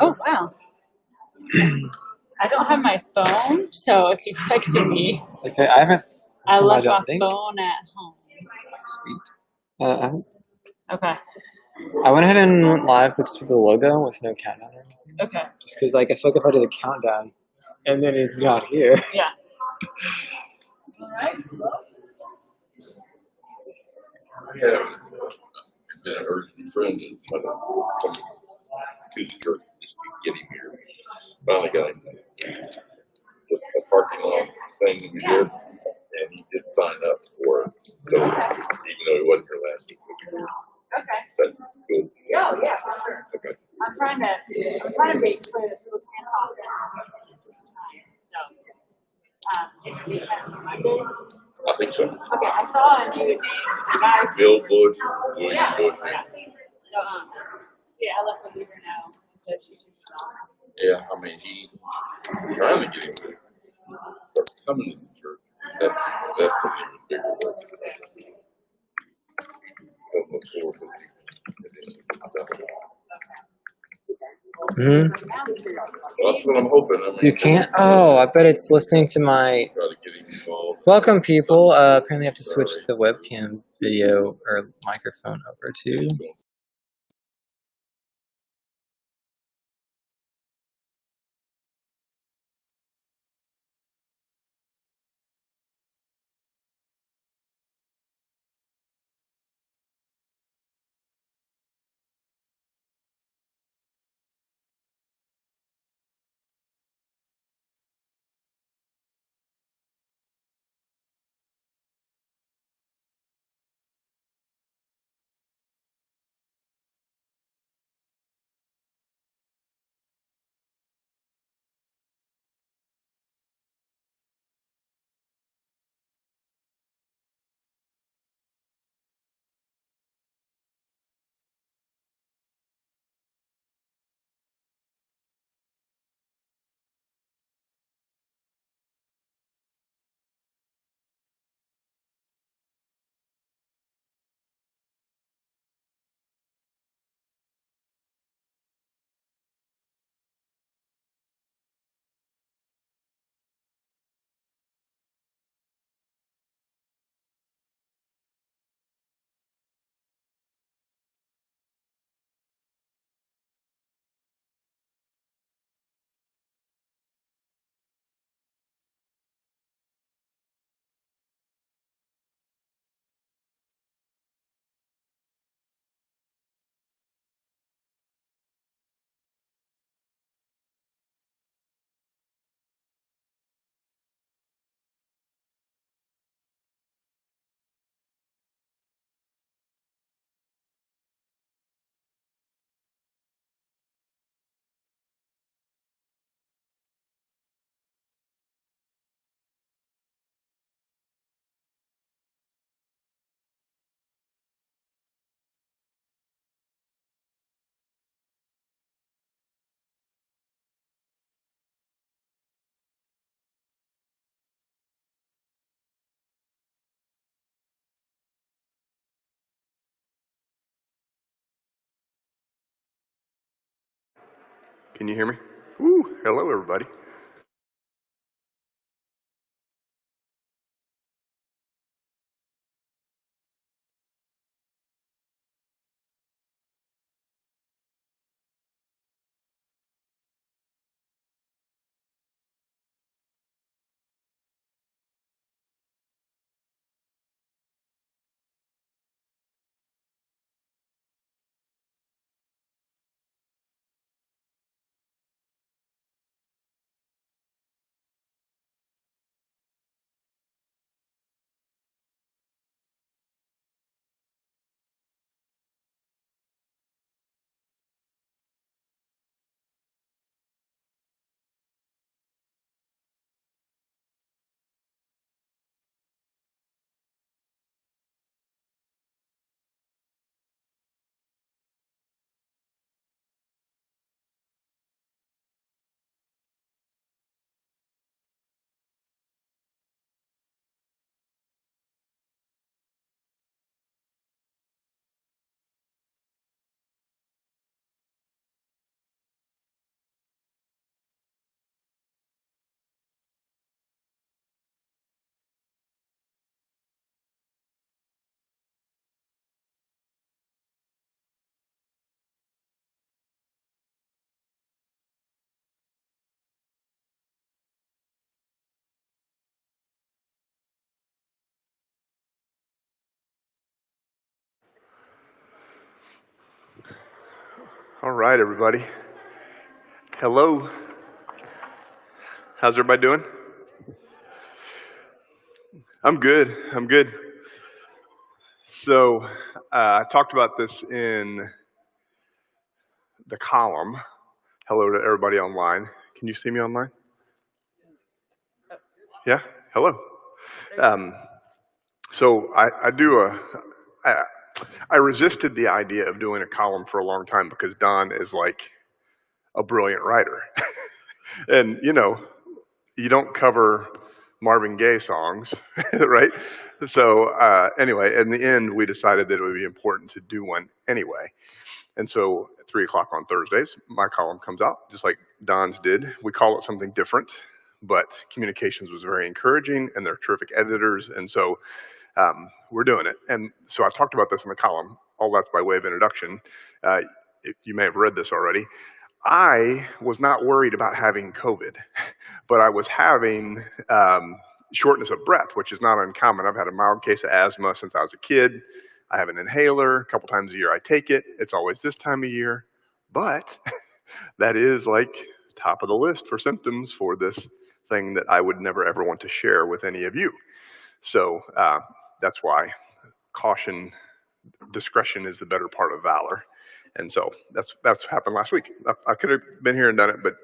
Oh, wow. I don't have my phone, so if he's texting me, Okay, I haven't. I left don't my think. phone at home. Sweet. Okay. I went ahead and went live with the logo with no countdown or anything. Okay. Just because, like, I feel like if I do the countdown and then he's not here. Yeah. All right. I have been an urgent friend and trying to come to the church just to get him here. Finally got him the parking lot thing we did, and he did sign up for it. So even though he wasn't here last week, Okay. that's good. Oh, yeah, for sure. Okay. I'm trying to make clear that people can hop in. So, introduce that on Monday. I think so. Okay, I saw a new name. The guy. Bill Bush, William Bush. Yeah. So, yeah, I let the leader know. So she should be on. Yeah, I mean, he trying to get him to start coming to the church. That's an even bigger work. Well, that's what I'm hoping. I mean, You can't? Oh, I bet it's listening to my. Try to get him involved. Welcome, people. Apparently, I have to switch the webcam video or microphone over to. Can you hear me? Woo, hello, everybody. All right, everybody. Hello. How's everybody doing? I'm good. I'm good. So I talked about this in the column. Hello to everybody online. Can you see me online? Yeah? Hello. So I resisted the idea of doing a column for a long time because Don is like a brilliant writer. And, you don't cover Marvin Gaye songs, right? So anyway, in the end, we decided that it would be important to do one anyway. And so at 3 o'clock on Thursdays, my column comes out, just like Don's did. We call it something different, but Communications was very encouraging, and they're terrific editors, and so we're doing it. And so I talked about this in the column. All that's by way of introduction. You may have read this already. I was not worried about having COVID, but I was having shortness of breath, which is not uncommon. I've had a mild case of asthma since I was a kid. I have an inhaler. A couple times a year I take it. It's always this time of year. But that is like top of the list for symptoms for this thing that I would never ever want to share with any of you. So that's why caution, discretion is the better part of valor. And so that's happened last week. I could have been here and done it, but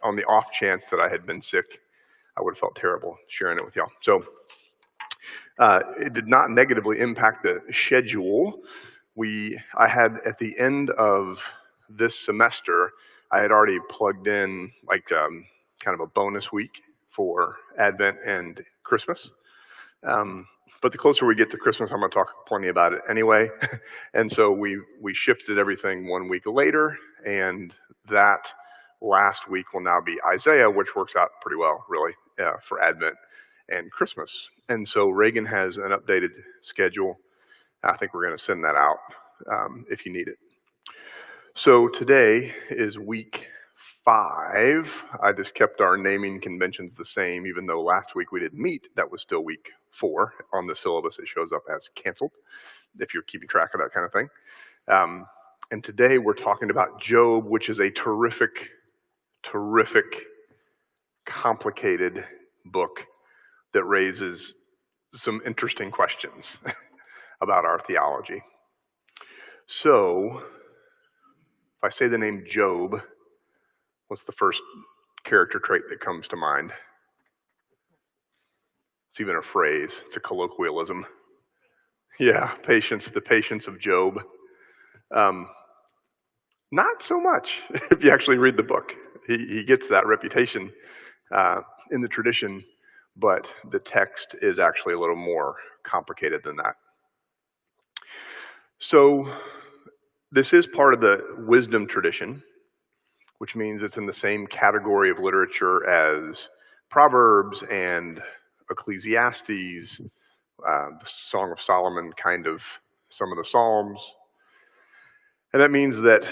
on the off chance that I had been sick, I would have felt terrible sharing it with y'all. So it did not negatively impact the schedule. I had at the end of this semester, I had already plugged in like kind of a bonus week for Advent and Christmas. But the closer we get to Christmas, I'm going to talk plenty about it anyway. And so we shifted everything 1 week later, and that last week will now be Isaiah, which works out pretty well, really, for Advent and Christmas. And so Reagan has an updated schedule. I think we're going to send that out if you need it. So today is week 5. I just kept our naming conventions the same, even though last week we didn't meet. That was still week 4 on the syllabus. It shows up as canceled, if you're keeping track of that kind of thing. And today we're talking about Job, which is a terrific, complicated book that raises some interesting questions about our theology. So, if I say the name Job, what's the first character trait that comes to mind? It's even a phrase. It's a colloquialism. Yeah, patience, the patience of Job. Not so much if you actually read the book. He gets that reputation in the tradition, but the text is actually a little more complicated than that. So this is part of the wisdom tradition, which means it's in the same category of literature as Proverbs and Ecclesiastes, the Song of Solomon, kind of some of the Psalms. And that means that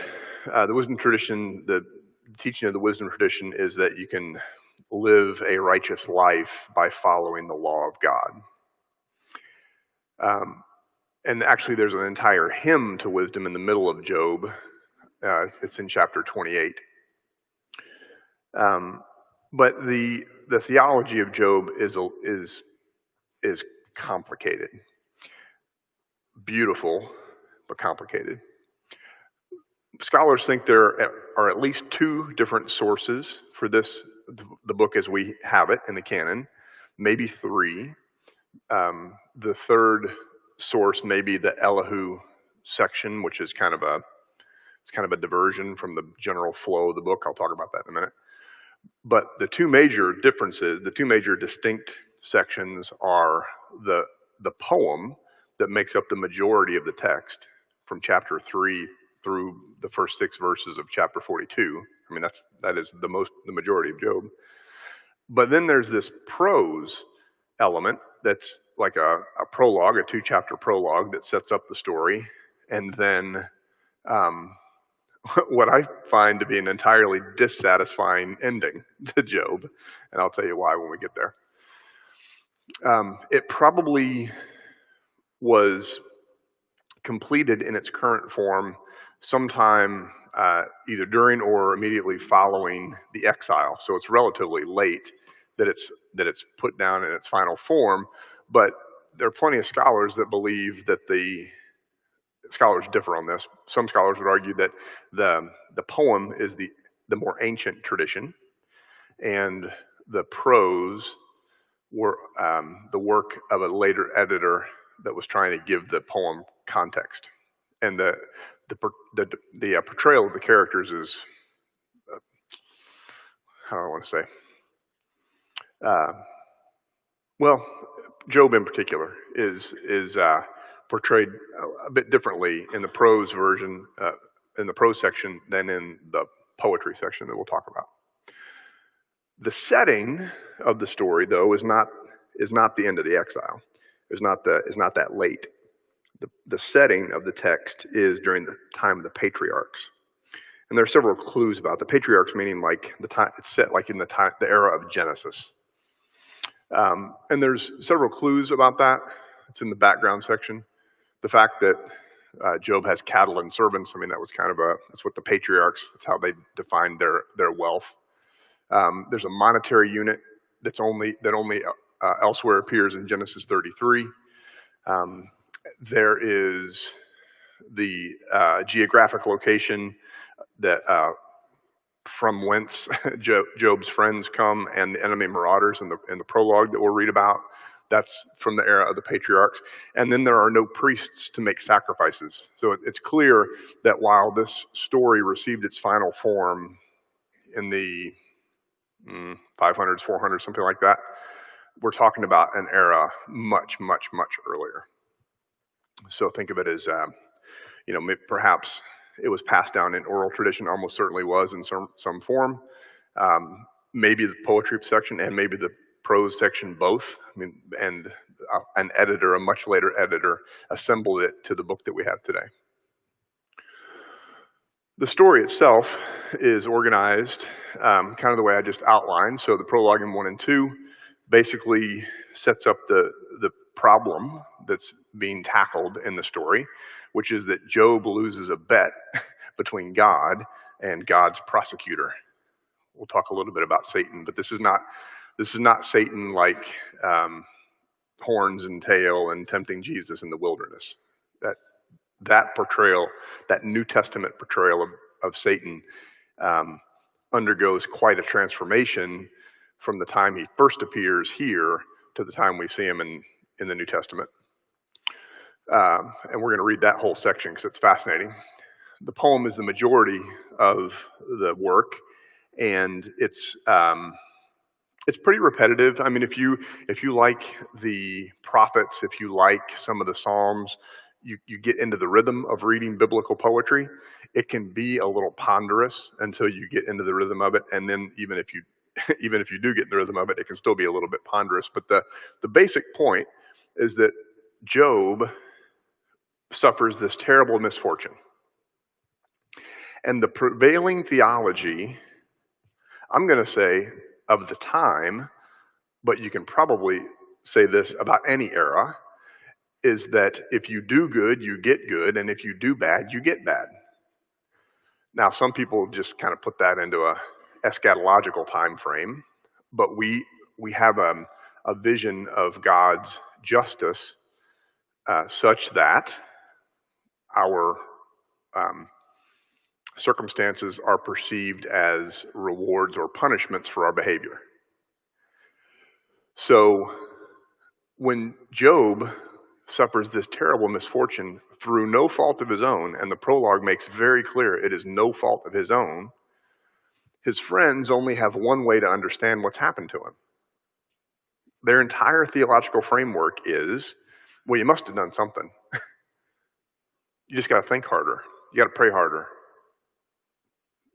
the wisdom tradition, the teaching of the wisdom tradition is that you can live a righteous life by following the law of God. And actually there's an entire hymn to wisdom in the middle of Job. It's in chapter 28. But the theology of Job is complicated. Beautiful, but complicated. Scholars think there are at least 2 different sources for this, the book as we have it in the canon, maybe 3. The third source may be the Elihu section, which is kind of a diversion from the general flow of the book. I'll talk about that in a minute. But the 2 major differences, the 2 major distinct sections are the poem that makes up the majority of the text from chapter 3 through the first 6 verses of chapter 42. I mean, that is the majority of Job. But then there's this prose element that's like a prologue, a 2-chapter prologue that sets up the story, and then what I find to be an entirely dissatisfying ending to Job, and I'll tell you why when we get there. It probably was completed in its current form sometime either during or immediately following the exile. So it's relatively late that it's put down in its final form. But there are plenty of scholars that believe that scholars differ on this. Some scholars would argue that the poem is the more ancient tradition, and the prose were the work of a later editor that was trying to give the poem context. And the portrayal of the characters is, how do I want to say? Well, Job in particular is portrayed a bit differently in the prose version, in the prose section, than in the poetry section that we'll talk about. The setting of the story, though, is not the end of the exile. Is not that late. The setting of the text is during the time of the patriarchs, and there are several clues about the patriarchs, meaning like the time it's set like in the era of Genesis. And there's several clues about that. It's in the background section. The fact that Job has cattle and servants. I mean, that was kind of that's what the patriarchs. That's how they defined their wealth. There's a monetary unit that only elsewhere appears in Genesis 33. There is the geographic location that from whence Job's friends come, and the enemy marauders in the prologue that we'll read about. That's from the era of the patriarchs. And then there are no priests to make sacrifices. So it's clear that while this story received its final form in the 500s, 400s, something like that, we're talking about an era much, much, much earlier. So think of it as, perhaps it was passed down in oral tradition, almost certainly was in some form. Maybe the poetry section and maybe the prose section both. I mean, and an editor, a much later editor, assembled it to the book that we have today. The story itself is organized kind of the way I just outlined. So the prologue in 1 and 2 basically sets up the problem that's being tackled in the story, which is that Job loses a bet between God and God's prosecutor. We'll talk a little bit about Satan, but this is not Satan like horns and tail and tempting Jesus in the wilderness. That portrayal, that New Testament portrayal of Satan undergoes quite a transformation from the time he first appears here to the time we see him in the New Testament. And we're going to read that whole section because it's fascinating. The poem is the majority of the work, and it's pretty repetitive. I mean, if you like the prophets, if you like some of the Psalms, you get into the rhythm of reading biblical poetry. It can be a little ponderous until you get into the rhythm of it, and then even if you do get in the rhythm of it, it can still be a little bit ponderous. But the basic point is that Job suffers this terrible misfortune. And the prevailing theology, I'm going to say, of the time, but you can probably say this about any era, is that if you do good, you get good, and if you do bad, you get bad. Now, some people just kind of put that into a eschatological time frame, but we have a vision of God's justice such that our circumstances are perceived as rewards or punishments for our behavior. So when Job suffers this terrible misfortune through no fault of his own, and the prologue makes very clear it is no fault of his own, his friends only have one way to understand what's happened to him. Their entire theological framework is, well, you must have done something. You just got to think harder. You got to pray harder.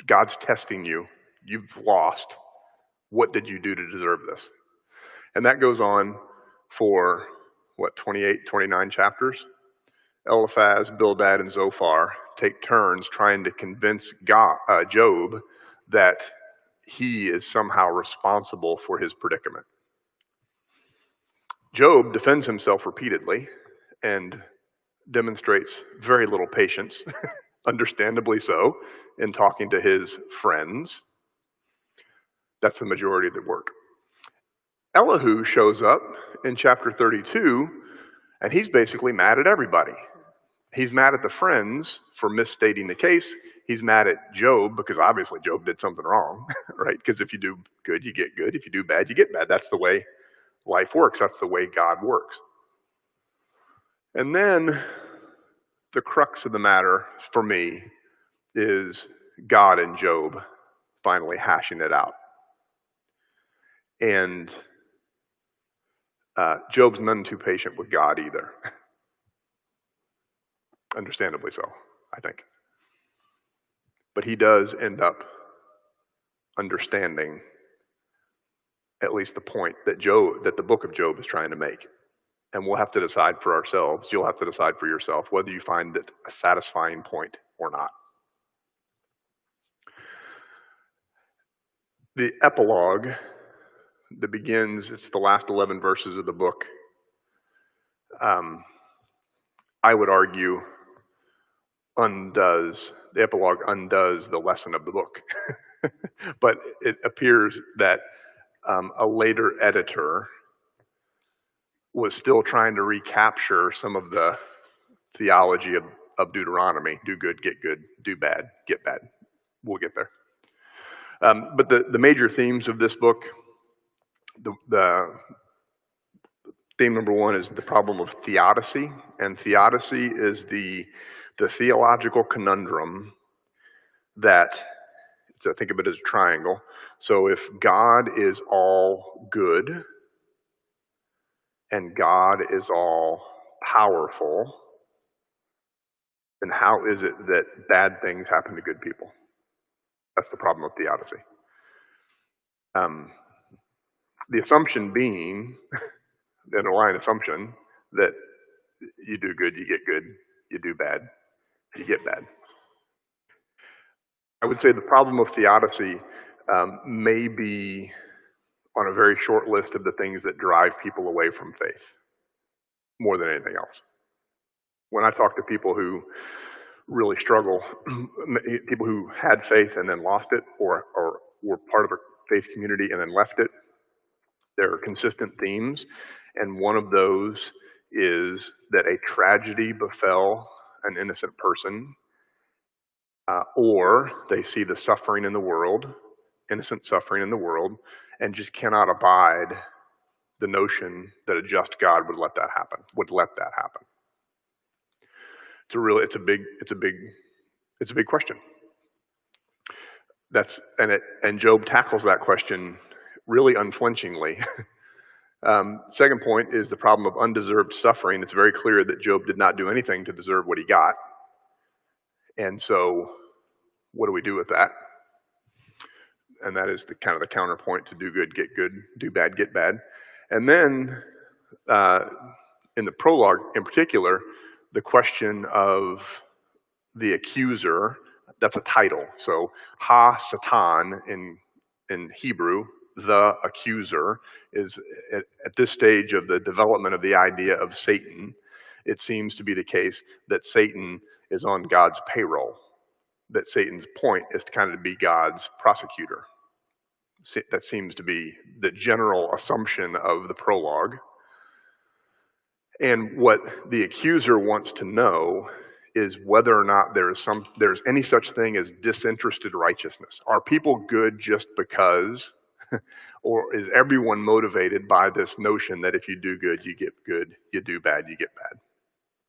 God's testing you. You've lost. What did you do to deserve this? And that goes on for, 28, 29 chapters? Eliphaz, Bildad, and Zophar take turns trying to convince Job that he is somehow responsible for his predicament. Job defends himself repeatedly and demonstrates very little patience understandably so, in talking to his friends. That's the majority of the work. Elihu shows up in chapter 32, and he's basically mad at everybody. He's mad at the friends for misstating the case. He's mad at Job because obviously Job did something wrong, right? Because if you do good, you get good. If you do bad, you get bad. That's the way life works. That's the way God works. And then the crux of the matter for me is God and Job finally hashing it out. And Job's none too patient with God either. Understandably so, I think. But he does end up understanding at least the point that the book of Job is trying to make. And we'll have to decide for ourselves, you'll have to decide for yourself whether you find it a satisfying point or not. The epilogue that begins, it's the last 11 verses of the book, I would argue the epilogue undoes the lesson of the book. But it appears that a later editor was still trying to recapture some of the theology of Deuteronomy. Do good, get good. Do bad, get bad. We'll get there. But the major themes of this book, the theme number one is the problem of theodicy. And theodicy is the theological conundrum that, so think of it as a triangle. So if God is all good and God is all powerful, then how is it that bad things happen to good people? That's the problem of theodicy. The assumption being, the underlying assumption, that you do good, you get good, you do bad, you get bad. I would say the problem of theodicy may be on a very short list of the things that drive people away from faith more than anything else. When I talk to people who really struggle, people who had faith and then lost it, or were part of a faith community and then left it, there are consistent themes, and one of those is that a tragedy befell an innocent person, or they see the suffering in the world, innocent suffering in the world, and just cannot abide the notion that a just God would let that happen. It's a big question. And Job tackles that question really unflinchingly. Second point is the problem of undeserved suffering. It's very clear that Job did not do anything to deserve what he got. And so, what do we do with that? And that is the counterpoint to do good, get good, do bad, get bad. And then, in the prologue in particular, the question of the accuser, that's a title. So, Ha-Satan in Hebrew, the accuser, is at this stage of the development of the idea of Satan. It seems to be the case that Satan is on God's payroll, that Satan's point is to kind of be God's prosecutor. That seems to be the general assumption of the prologue. And what the accuser wants to know is whether or not there's any such thing as disinterested righteousness. Are people good just because, or is everyone motivated by this notion that if you do good, you get good, you do bad, you get bad?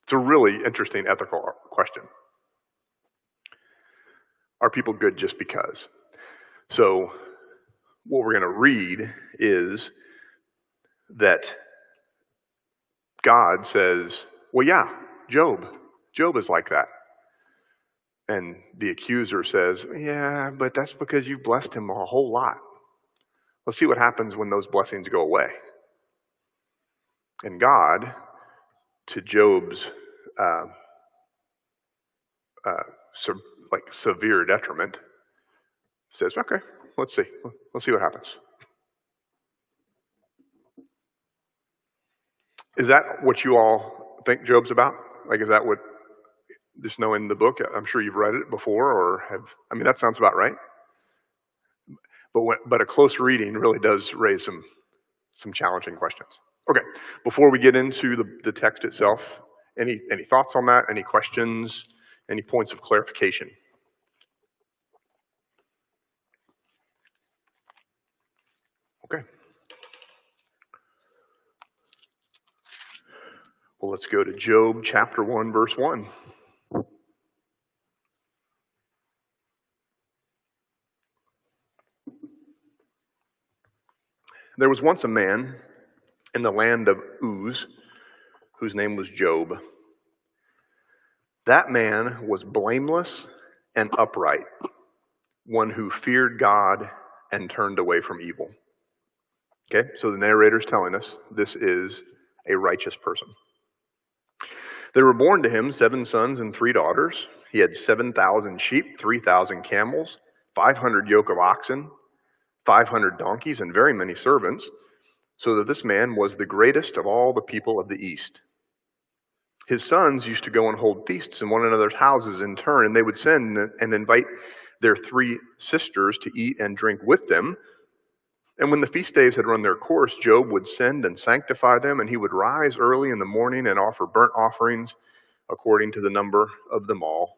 It's a really interesting ethical question. Are people good just because? So what we're going to read is that God says, well, yeah, Job is like that. And the accuser says, yeah, but that's because you've blessed him a whole lot. Let's see what happens when those blessings go away. And God, to Job's severe detriment, says, okay, let's see what happens. Is that what you all think Job's about? Like, is that what Just knowing the book, I'm sure you've read it before or that sounds about right. But a close reading really does raise some challenging questions. Okay, before we get into the text itself, any thoughts on that? Any questions? Any points of clarification? Okay. Well, let's go to Job chapter 1, verse 1. There was once a man in the land of Uz whose name was Job. That man was blameless and upright, one who feared God and turned away from evil. Okay, so the narrator's telling us this is a righteous person. There were born to him 7 sons and 3 daughters. He had 7,000 sheep, 3,000 camels, 500 yoke of oxen, 500 donkeys, and very many servants, so that this man was the greatest of all the people of the East. His sons used to go and hold feasts in one another's houses in turn, and they would send and invite their 3 sisters to eat and drink with them. And when the feast days had run their course, Job would send and sanctify them, and he would rise early in the morning and offer burnt offerings according to the number of them all.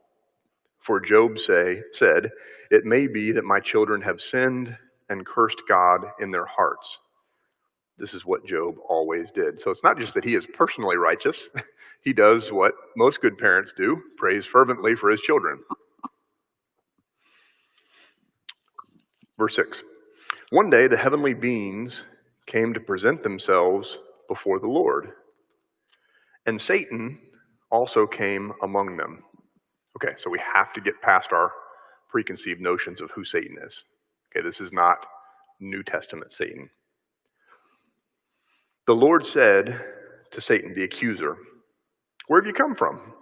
For Job said, "It may be that my children have sinned and cursed God in their hearts." This is what Job always did. So it's not just that he is personally righteous. He does what most good parents do, prays fervently for his children. Verse 6. One day the heavenly beings came to present themselves before the Lord, and Satan also came among them. Okay, so we have to get past our preconceived notions of who Satan is. Okay, this is not New Testament Satan. The Lord said to Satan, the accuser, "Where have you come from?"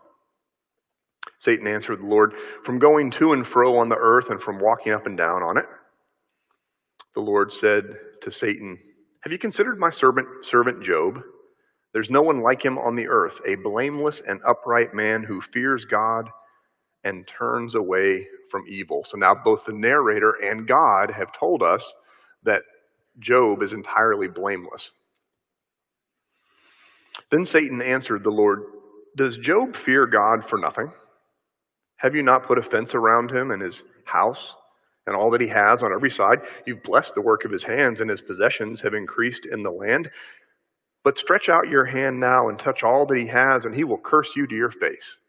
Satan answered the Lord, "From going to and fro on the earth and from walking up and down on it." The Lord said to Satan, "Have you considered my servant Job? There's no one like him on the earth, a blameless and upright man who fears God and turns away from evil." So now both the narrator and God have told us that Job is entirely blameless. Then Satan answered the Lord, "Does Job fear God for nothing? Have you not put a fence around him and his house and all that he has on every side? You've blessed the work of his hands, and his possessions have increased in the land. But stretch out your hand now and touch all that he has, and he will curse you to your face."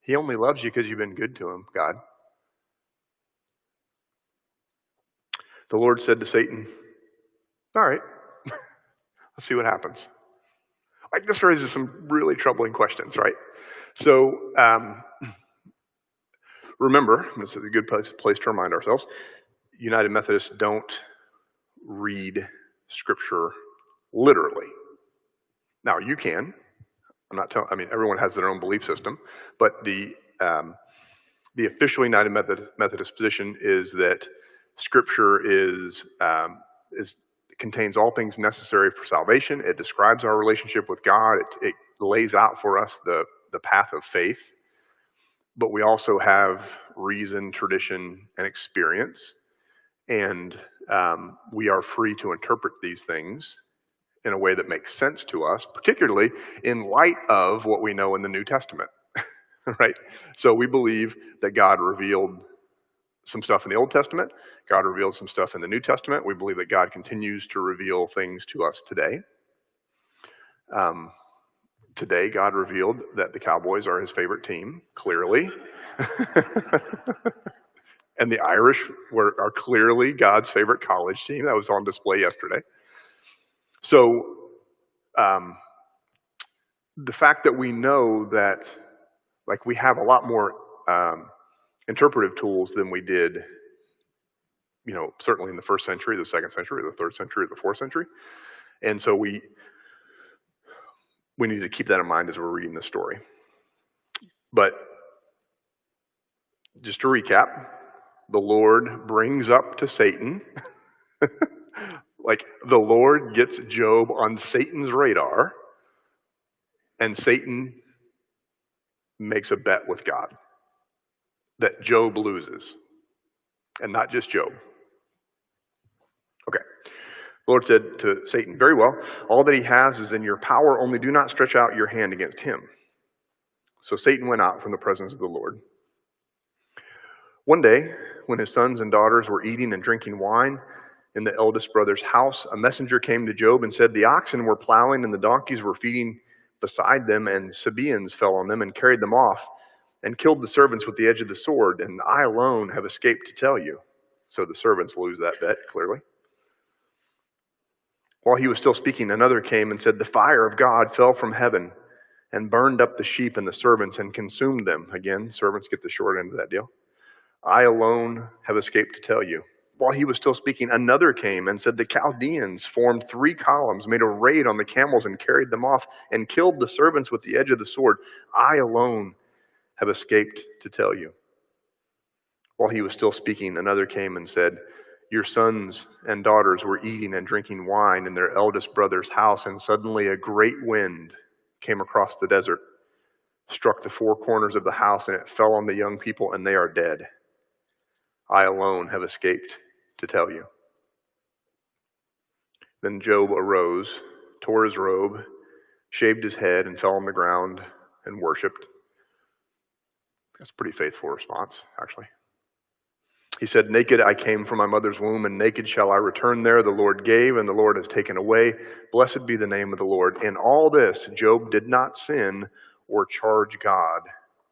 He only loves you because you've been good to him, God. The Lord said to Satan, "All right, let's see what happens." Like, this raises some really troubling questions, right? So, remember, this is a good place to remind ourselves, United Methodists don't read Scripture literally. Now, you can. I'm not telling. Everyone has their own belief system, but the official United Methodist position is that Scripture contains all things necessary for salvation. It describes our relationship with God. It lays out for us the path of faith. But we also have reason, tradition, and experience. And we are free to interpret these things in a way that makes sense to us, particularly in light of what we know in the New Testament, right? So we believe that God revealed some stuff in the Old Testament. God revealed some stuff in the New Testament. We believe that God continues to reveal things to us today. Today, God revealed that the Cowboys are his favorite team, clearly. And the Irish are clearly God's favorite college team. That was on display yesterday. So, the fact that we know that, like, we have a lot more interpretive tools than we did, certainly in the 1st century, the 2nd century, the 3rd century, the 4th century. And so we need to keep that in mind as we're reading the story. But just to recap, the Lord brings up to Satan, like, the Lord gets Job on Satan's radar, and Satan makes a bet with God that Job loses. And not just Job. Okay. The Lord said to Satan, "Very well, all that he has is in your power, only do not stretch out your hand against him." So Satan went out from the presence of the Lord. One day, when his sons and daughters were eating and drinking wine in the eldest brother's house, a messenger came to Job and said, "The oxen were plowing and the donkeys were feeding beside them, and Sabaeans fell on them and carried them off and killed the servants with the edge of the sword, and I alone have escaped to tell you." So the servants lose that bet, clearly. While he was still speaking, another came and said, "The fire of God fell from heaven and burned up the sheep and the servants and consumed them." Again, servants get the short end of that deal. "I alone have escaped to tell you." While he was still speaking, another came and said, "The Chaldeans formed 3 columns, made a raid on the camels and carried them off and killed the servants with the edge of the sword. I alone have escaped to tell you." While he was still speaking, another came and said, "Your sons and daughters were eating and drinking wine in their eldest brother's house, and suddenly a great wind came across the desert, struck the 4 corners of the house, and it fell on the young people, and they are dead. I alone have escaped to tell you." Then Job arose, tore his robe, shaved his head, and fell on the ground and worshipped. That's a pretty faithful response, actually. He said, "Naked I came from my mother's womb, and naked shall I return there. The Lord gave, and the Lord has taken away. Blessed be the name of the Lord." In all this, Job did not sin or charge God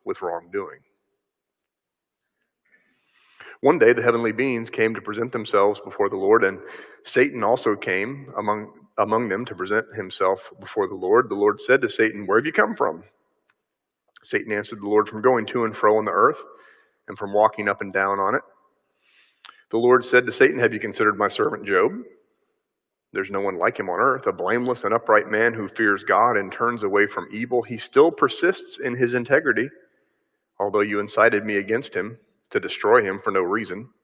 with wrongdoing. One day, the heavenly beings came to present themselves before the Lord, and Satan also came among them to present himself before the Lord. The Lord said to Satan, "Where have you come from?" Satan answered the Lord, "From going to and fro on the earth, and from walking up and down on it." The Lord said to Satan, "Have you considered my servant Job? There's no one like him on earth, a blameless and upright man who fears God and turns away from evil. He still persists in his integrity, although you incited me against him to destroy him for no reason."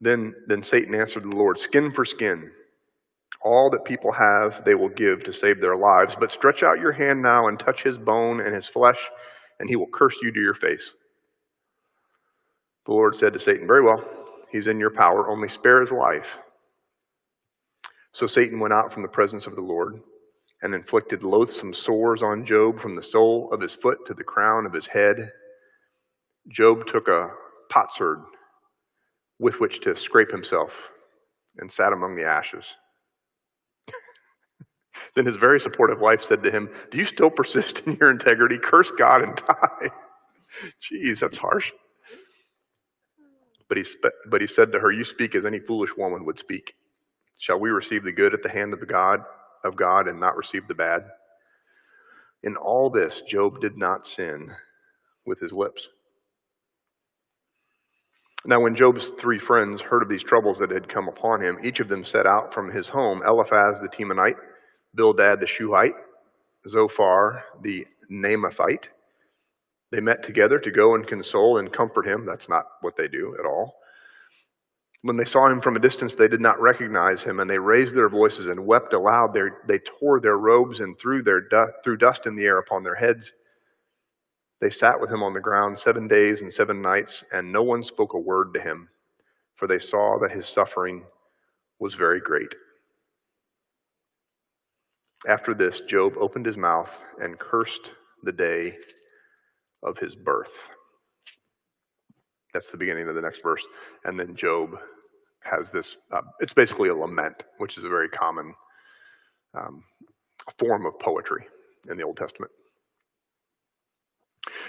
Then Satan answered the Lord, "Skin for skin. All that people have they will give to save their lives, but stretch out your hand now and touch his bone and his flesh, and he will curse you to your face." The Lord said to Satan, "Very well, he's in your power, only spare his life." So Satan went out from the presence of the Lord and inflicted loathsome sores on Job from the sole of his foot to the crown of his head. Job took a potsherd with which to scrape himself and sat among the ashes. Then his very supportive wife said to him, "Do you still persist in your integrity? Curse God and die." Jeez, that's harsh. But he said to her, "You speak as any foolish woman would speak. Shall we receive the good at the hand of God and not receive the bad?" In all this, Job did not sin with his lips. Now when Job's 3 friends heard of these troubles that had come upon him, each of them set out from his home: Eliphaz the Temanite, Bildad the Shuhite, Zophar the Naamathite. They met together to go and console and comfort him. That's not what they do at all. When they saw him from a distance, they did not recognize him, and they raised their voices and wept aloud. They tore their robes and threw dust in the air upon their heads. They sat with him on the ground 7 days and 7 nights, and no one spoke a word to him, for they saw that his suffering was very great. After this, Job opened his mouth and cursed the day of his birth. That's the beginning of the next verse. And then Job has this, it's basically a lament, which is a very common form of poetry in the Old Testament.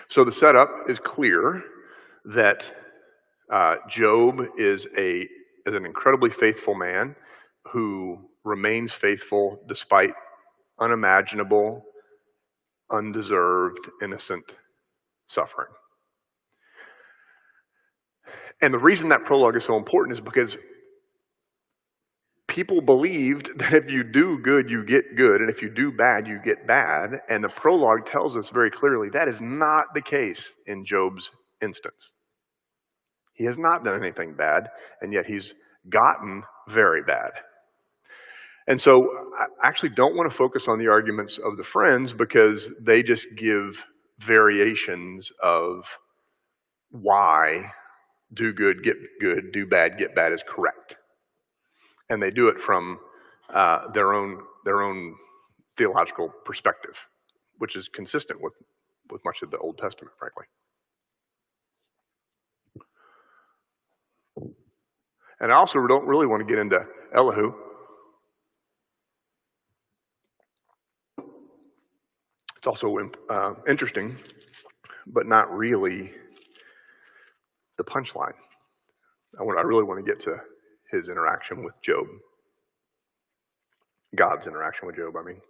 So the setup is clear that Job is an incredibly faithful man who remains faithful despite unimaginable, undeserved, innocent suffering. And the reason that prologue is so important is because people believed that if you do good, you get good, and if you do bad, you get bad. And the prologue tells us very clearly that is not the case in Job's instance. He has not done anything bad, and yet he's gotten very bad. And so I actually don't want to focus on the arguments of the friends because they just give variations of why do good, get good, do bad, get bad is correct. And they do it from their own theological perspective, which is consistent with much of the Old Testament, frankly. And I also don't really want to get into Elihu. It's also interesting, but not really the punchline. I really want to get to his interaction with Job. God's interaction with Job, I mean.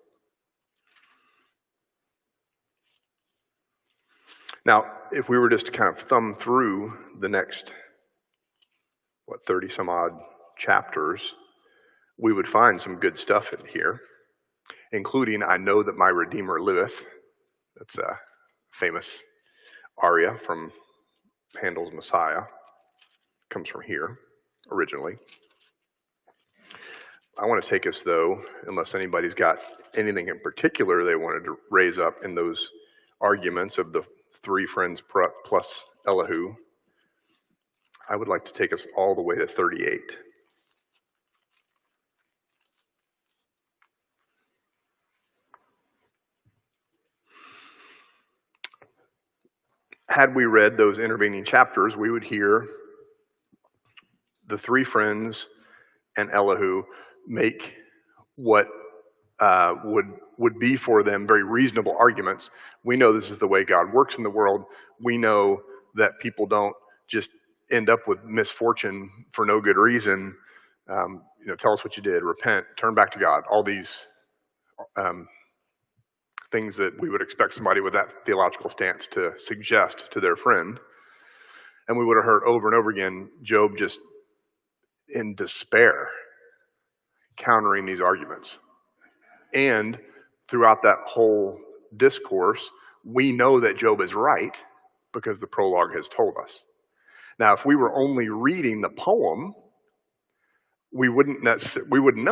Now, if we were just to kind of thumb through the next, 30 some odd chapters, we would find some good stuff in here, including, I know that my Redeemer liveth. That's a famous aria from Handel's Messiah. Comes from here, originally. I want to take us, though, unless anybody's got anything in particular they wanted to raise up in those arguments of the three friends plus Elihu, I would like to take us all the way to 38. Had we read those intervening chapters, we would hear the three friends and Elihu make what would be for them very reasonable arguments. We know this is the way God works in the world. We know that people don't just end up with misfortune for no good reason. Tell us what you did, repent, turn back to God. All these things that we would expect somebody with that theological stance to suggest to their friend. And we would have heard over and over again, Job just in despair, countering these arguments. And throughout that whole discourse, we know that Job is right because the prologue has told us. Now, if we were only reading the poem, we wouldn't know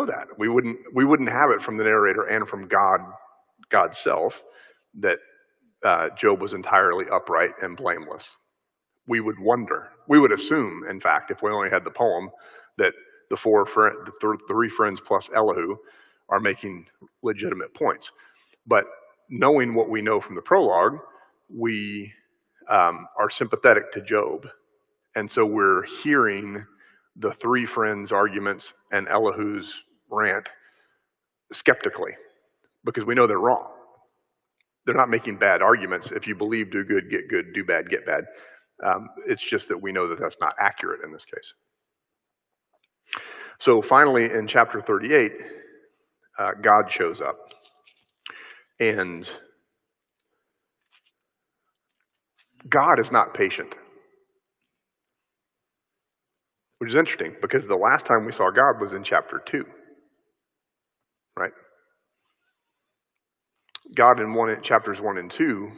that. We wouldn't have it from the narrator and from God's self that Job was entirely upright and blameless. We would wonder. We would assume, in fact, if we only had the poem, that the three friends plus Elihu are making legitimate points. But knowing what we know from the prologue, we are sympathetic to Job. And so we're hearing the three friends' arguments and Elihu's rant skeptically, because we know they're wrong. They're not making bad arguments. If you believe do good, get good, do bad, get bad. It's just that we know that that's not accurate in this case. So finally, in chapter 38, God shows up. And God is not patient. Which is interesting, because the last time we saw God was in chapter 2. Right? God in chapters 1 and 2,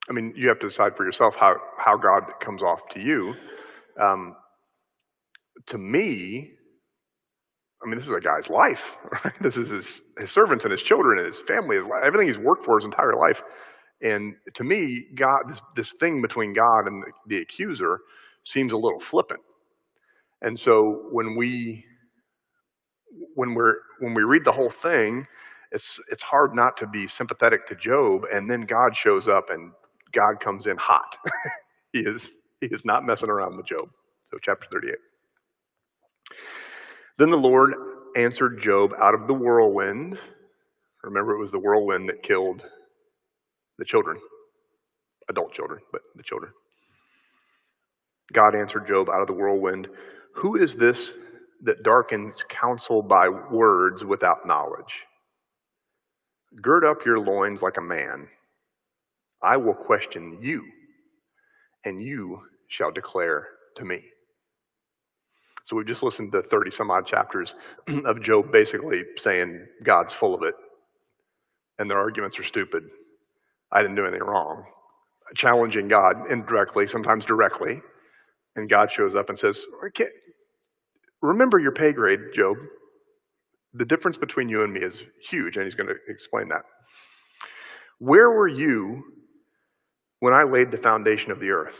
I mean, you have to decide for yourself how God comes off to you. To me, I mean, this is a guy's life, right? This is his servants and his children and his family, everything he's worked for his entire life. And to me, God, this thing between God and the accuser seems a little flippant. And so when we read the whole thing, it's hard not to be sympathetic to Job, and then God shows up and God comes in hot. He is not messing around with Job. So chapter 38. Then the Lord answered Job out of the whirlwind. Remember, it was the whirlwind that killed the children. Adult children, but the children. God answered Job out of the whirlwind. Who is this that darkens counsel by words without knowledge? Gird up your loins like a man. I will question you, and you shall declare to me. So we've just listened to 30 some odd chapters of Job basically saying God's full of it, and their arguments are stupid. I didn't do anything wrong. Challenging God indirectly, sometimes directly, and God shows up and says, okay, remember your pay grade, Job. The difference between you and me is huge, and he's going to explain that. Where were you When I laid the foundation of the earth,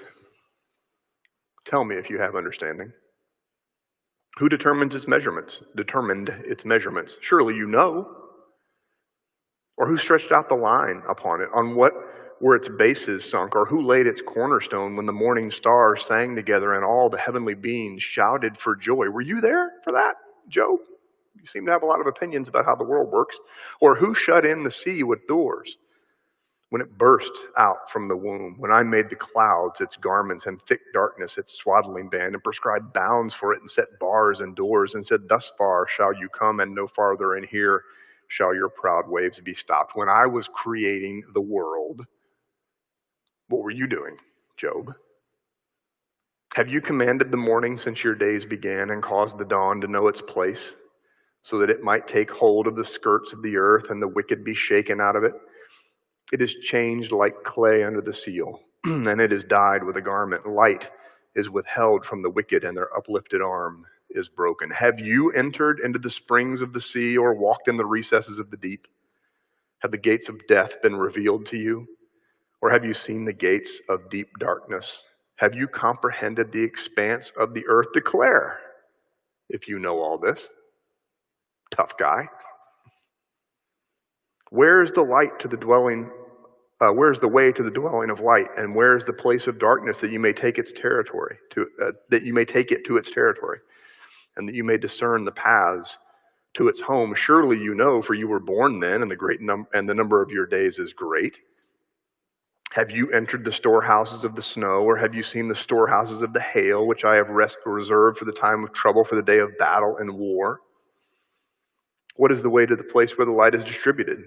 tell me if you have understanding. Who determined its measurements? Surely you know. Or who stretched out the line upon it? On what were its bases sunk? Or who laid its cornerstone when the morning stars sang together and all the heavenly beings shouted for joy? Were you there for that, Job? You seem to have a lot of opinions about how the world works. Or who shut in the sea with doors when it burst out from the womb? When I made the clouds its garments and thick darkness its swaddling band, and prescribed bounds for it and set bars and doors, and said, thus far shall you come and no farther, and here shall your proud waves be stopped. When I was creating the world, what were you doing, Job? Have you commanded the morning since your days began, and caused the dawn to know its place, so that it might take hold of the skirts of the earth and the wicked be shaken out of it? It is changed like clay under the seal, and it is dyed with a garment. Light is withheld from the wicked, and their uplifted arm is broken. Have you entered into the springs of the sea, or walked in the recesses of the deep? Have the gates of death been revealed to you? Or have you seen the gates of deep darkness? Have you comprehended the expanse of the earth? Declare, if you know all this. Tough guy. Where is the light to the dwelling? Where is the way to the dwelling of light, and where is the place of darkness, that you may take its territory that you may take it to its territory, and that you may discern the paths to its home? Surely you know, for you were born then, and the number of your days is great. Have you entered the storehouses of the snow, or have you seen the storehouses of the hail, which I have reserved for the time of trouble, for the day of battle and war? What is the way to the place where the light is distributed,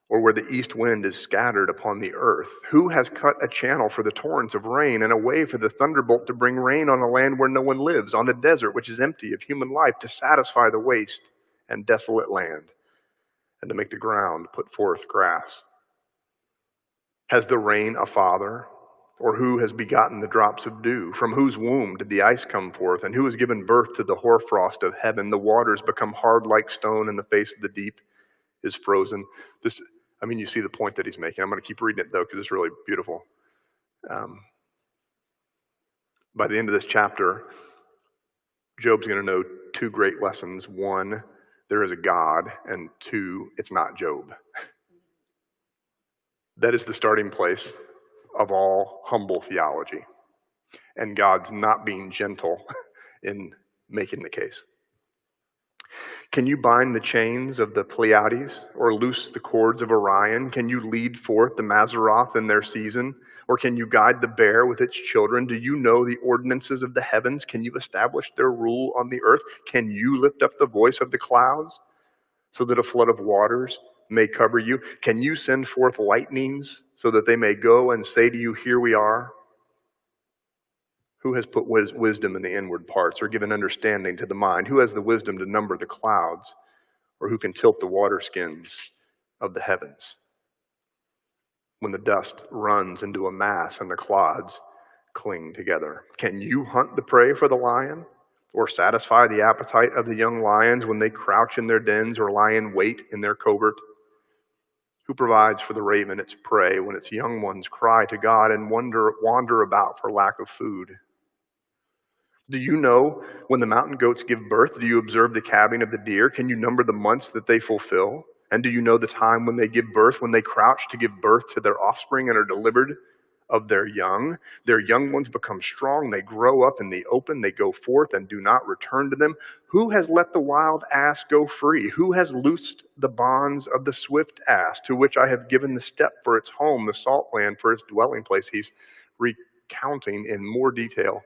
or where the east wind is scattered upon the earth? Who has cut a channel for the torrents of rain, and a way for the thunderbolt to bring rain on a land where no one lives, on a desert which is empty of human life, to satisfy the waste and desolate land, and to make the ground put forth grass? Has the rain a father, or who has begotten the drops of dew? From whose womb did the ice come forth, and who has given birth to the hoarfrost of heaven? The waters become hard like stone, and the face of the deep is frozen. You see the point that he's making. I'm going to keep reading it, though, because it's really beautiful. By the end of this chapter, Job's going to know two great lessons. One, there is a God, and two, it's not Job. That is the starting place of all humble theology. And God's not being gentle in making the case. Can you bind the chains of the Pleiades, or loose the cords of Orion? Can you lead forth the Mazzaroth in their season? Or can you guide the bear with its children? Do you know the ordinances of the heavens? Can you establish their rule on the earth? Can you lift up the voice of the clouds, so that a flood of waters may cover you? Can you send forth lightnings, so that they may go and say to you, here we are? Who has put wisdom in the inward parts, or given understanding to the mind? Who has the wisdom to number the clouds, or who can tilt the water skins of the heavens? When the dust runs into a mass and the clods cling together. Can you hunt the prey for the lion, or satisfy the appetite of the young lions when they crouch in their dens, or lie in wait in their covert? Who provides for the raven its prey when its young ones cry to God and wander about for lack of food? Do you know when the mountain goats give birth? Do you observe the calving of the deer? Can you number the months that they fulfill? And do you know the time when they give birth, when they crouch to give birth to their offspring and are delivered of their young? Their young ones become strong. They grow up in the open. They go forth and do not return to them. Who has let the wild ass go free? Who has loosed the bonds of the swift ass, to which I have given the steppe for its home, the salt land for its dwelling place? He's recounting in more detail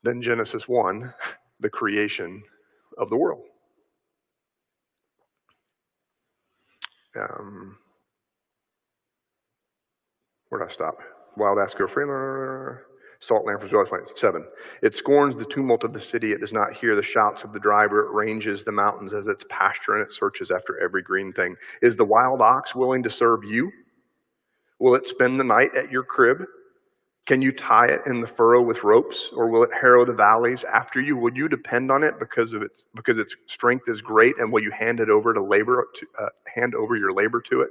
than Genesis 1, the creation of the world. Where did I stop? Wild ass go free. Salt land for dwelling place. 7. It scorns the tumult of the city. It does not hear the shouts of the driver. It ranges the mountains as its pasture, and it searches after every green thing. Is the wild ox willing to serve you? Will it spend the night at your crib? Can you tie it in the furrow with ropes, or will it harrow the valleys after you? Will you depend on it because its strength is great, and will you hand over your labor to it?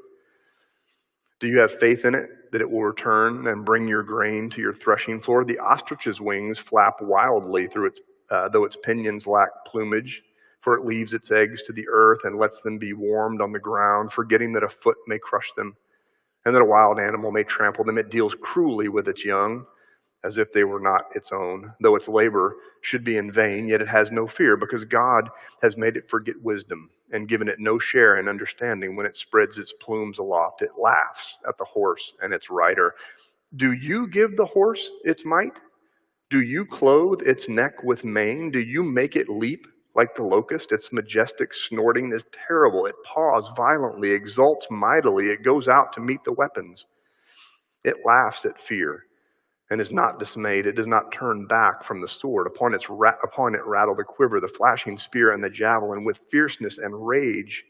Do you have faith in it that it will return and bring your grain to your threshing floor? The ostrich's wings flap wildly though its pinions lack plumage, for it leaves its eggs to the earth and lets them be warmed on the ground, forgetting that a foot may crush them and that a wild animal may trample them. It deals cruelly with its young, as if they were not its own. Though its labor should be in vain, yet it has no fear, because God has made it forget wisdom and given it no share in understanding. When it spreads its plumes aloft, it laughs at the horse and its rider. Do you give the horse its might? Do you clothe its neck with mane? Do you make it leap like the locust? Its majestic snorting is terrible. It paws violently, exults mightily. It goes out to meet the weapons. It laughs at fear and is not dismayed. It does not turn back from the sword. Upon it rattle the quiver, the flashing spear, and the javelin. With fierceness and rage,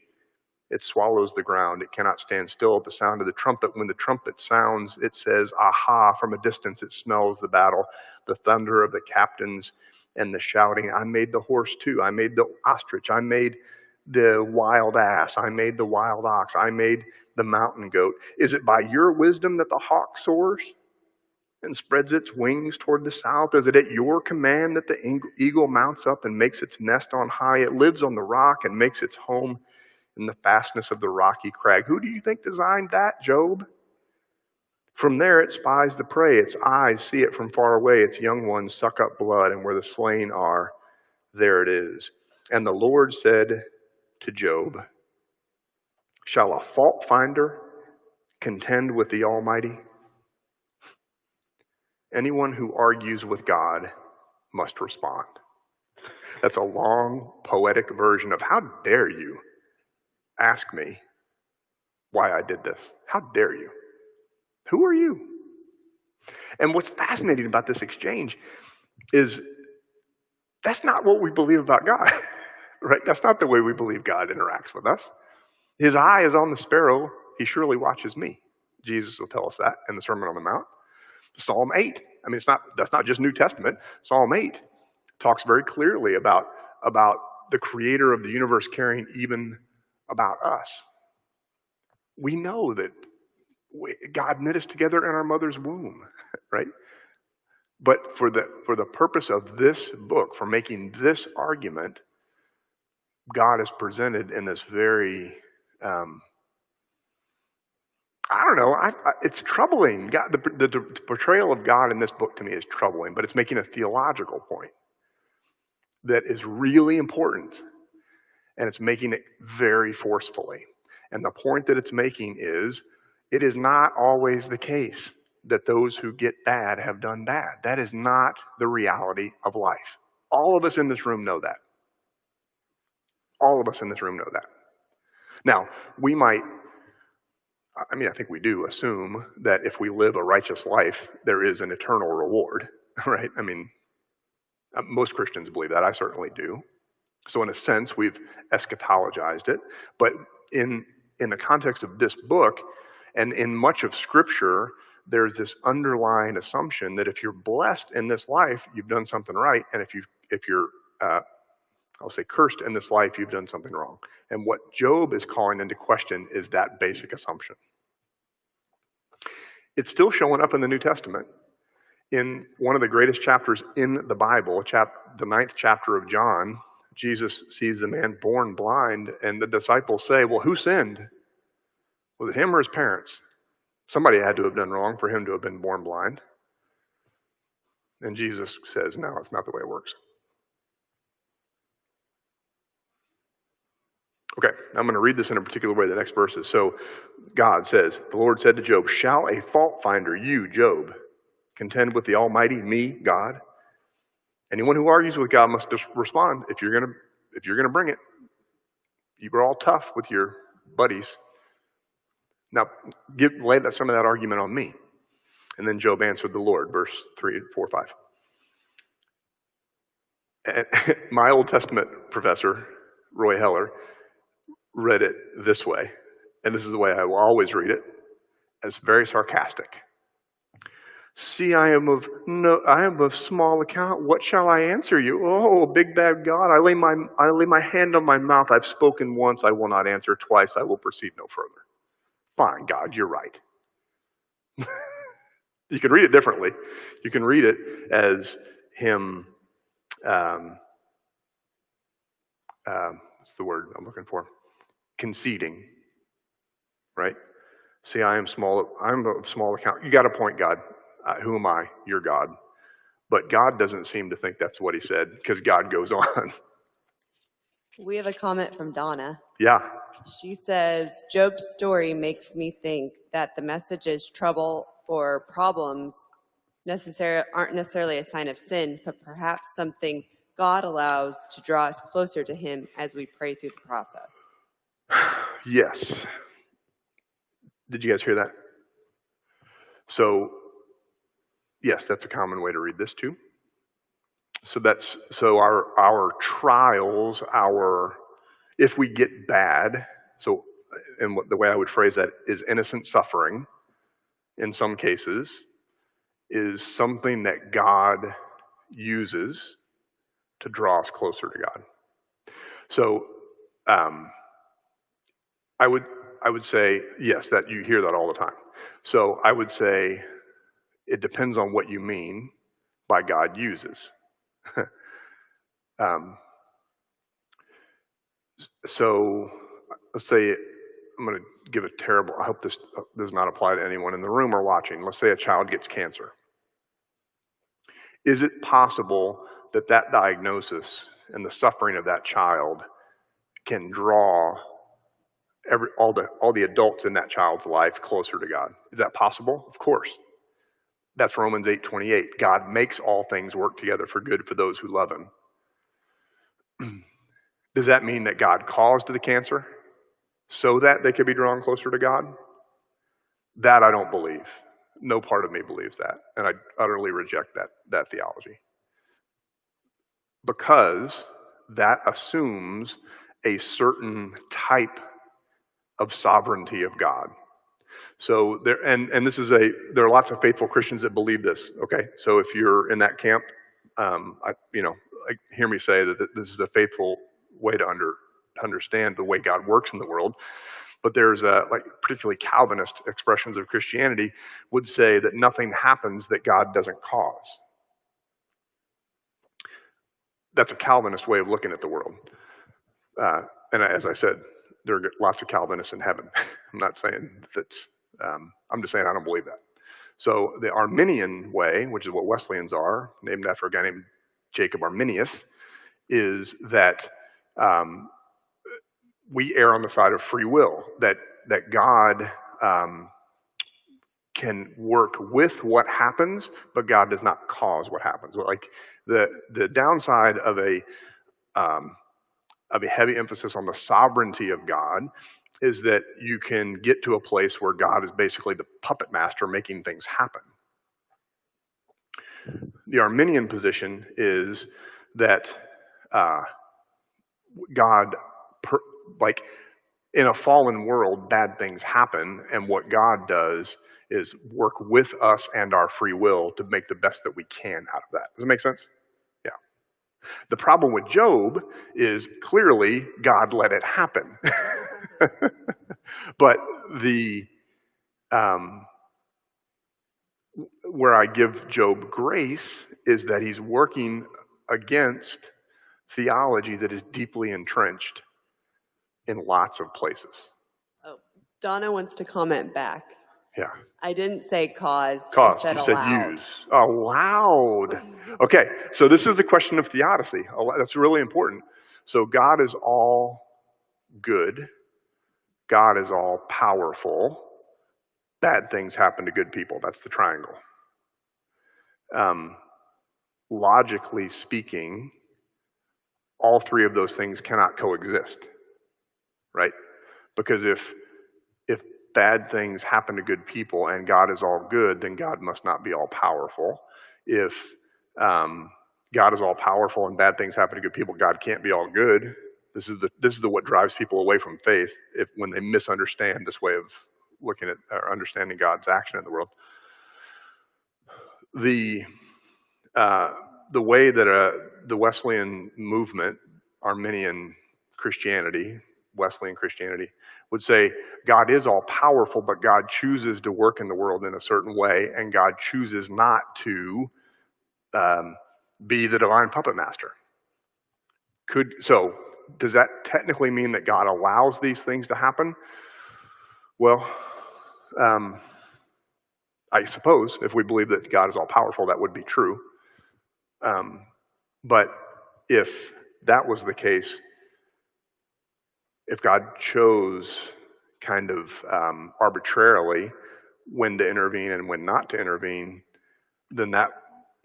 it swallows the ground. It cannot stand still at the sound of the trumpet. When the trumpet sounds, it says, aha. From a distance, it smells the battle, the thunder of the captains and the shouting. I made the horse too. I made the ostrich. I made the wild ass. I made the wild ox. I made the mountain goat. Is it by your wisdom that the hawk soars and spreads its wings toward the south? Is it at your command that the eagle mounts up and makes its nest on high? It lives on the rock and makes its home in the fastness of the rocky crag. Who do you think designed that, Job? From there it spies the prey. Its eyes see it from far away. Its young ones suck up blood, and where the slain are, there it is. And the Lord said to Job, shall a fault finder contend with the Almighty? Anyone who argues with God must respond. That's a long, poetic version of how dare you ask me why I did this? How dare you? Who are you? And what's fascinating about this exchange is that's not what we believe about God, right? That's not the way we believe God interacts with us. His eye is on the sparrow. He surely watches me. Jesus will tell us that in the Sermon on the Mount. Psalm 8. I mean, that's not just New Testament. Psalm 8 talks very clearly about the creator of the universe caring even about us. We know that God knit us together in our mother's womb, right? But for the purpose of this book, for making this argument, God is presented in this very, it's troubling. God, the portrayal of God in this book to me is troubling, but it's making a theological point that is really important, and it's making it very forcefully. And the point that it's making is, it is not always the case that those who get bad have done bad. That is not the reality of life. All of us in this room know that. All of us in this room know that. Now, I think we do assume that if we live a righteous life, there is an eternal reward, right? I mean, most Christians believe that. I certainly do. So in a sense, we've eschatologized it. But in the context of this book, and in much of Scripture, there's this underlying assumption that if you're blessed in this life, you've done something right, and if you're cursed in this life, you've done something wrong. And what Job is calling into question is that basic assumption. It's still showing up in the New Testament. In one of the greatest chapters in the Bible, the 9th chapter of John, Jesus sees the man born blind, and the disciples say, well, who sinned? Was it him or his parents? Somebody had to have done wrong for him to have been born blind. And Jesus says, no, it's not the way it works. Okay, I'm going to read this in a particular way, the next verses. So God says, the Lord said to Job, shall a fault finder, you, Job, contend with the Almighty, me, God? Anyone who argues with God must just respond. If you're going to bring it, you were all tough with your buddies. Now, lay some of that argument on me. And then Job answered the Lord, verse 3, 4, 5. And my Old Testament professor, Roy Heller, read it this way. And this is the way I will always read it, as very sarcastic. See, I am of small account. What shall I answer you? Oh, big bad God, I lay my hand on my mouth. I've spoken once, I will not answer. Twice, I will proceed no further. Fine, God, you're right. You can read it differently. You can read it as him, what's the word I'm looking for? Conceding, right? See, I'm of small account. You got a point, God. Who am I? You're God. But God doesn't seem to think that's what he said, because God goes on. We have a comment from Donna. Yeah. She says, Job's story makes me think that the messages trouble or problems aren't necessarily a sign of sin, but perhaps something God allows to draw us closer to him as we pray through the process. Yes. Did you guys hear that? So, yes, that's a common way to read this too. So our trials, if we get bad, and the way I would phrase that is innocent suffering in some cases is something that God uses to draw us closer to God. So I would say, yes, that you hear that all the time. So I would say it depends on what you mean by God uses. So let's say, I'm going to give a terrible, I hope this does not apply to anyone in the room or watching. Let's say a child gets cancer. Is it possible that that diagnosis and the suffering of that child can draw all the adults in that child's life closer to God? Is that possible? Of course. That's Romans 8:28. God makes all things work together for good for those who love him. Does that mean that God caused the cancer so that they could be drawn closer to God? That I don't believe. No part of me believes that, and I utterly reject that theology. Because that assumes a certain type of sovereignty of God. So there are lots of faithful Christians that believe this. Okay, so if you're in that camp, hear me say that this is a faithful way to understand the way God works in the world. But there's particularly Calvinist expressions of Christianity would say that nothing happens that God doesn't cause. That's a Calvinist way of looking at the world. And as I said, there are lots of Calvinists in heaven. I'm not saying that's, I'm just saying I don't believe that. So the Arminian way, which is what Wesleyans are, named after a guy named Jacob Arminius, is that we err on the side of free will, that God can work with what happens, but God does not cause what happens. Like the downside of a heavy emphasis on the sovereignty of God is that you can get to a place where God is basically the puppet master making things happen. The Arminian position is that God, in a fallen world, bad things happen, and what God does is work with us and our free will to make the best that we can out of that. Does it make sense? Yeah. The problem with Job is clearly God let it happen. But where I give Job grace is that he's working against theology that is deeply entrenched in lots of places. Oh, Donna wants to comment back. Yeah. I didn't say cause. Cause. I said You said allowed. use. Allowed. Okay, so this is the question of theodicy. That's really important. So God is all good. God is all powerful. Bad things happen to good people. That's the triangle. Logically speaking, all three of those things cannot coexist, right? Because if bad things happen to good people and God is all good, then God must not be all powerful. If God is all powerful and bad things happen to good people, God can't be all good. This is what drives people away from faith when they misunderstand this way of looking at or understanding God's action in the world. The way that the Wesleyan movement, Arminian Christianity, Wesleyan Christianity, would say God is all powerful, but God chooses to work in the world in a certain way, and God chooses not to be the divine puppet master. So does that technically mean that God allows these things to happen? Well, I suppose if we believe that God is all powerful, that would be true. But if that was the case, if God chose kind of arbitrarily when to intervene and when not to intervene, then that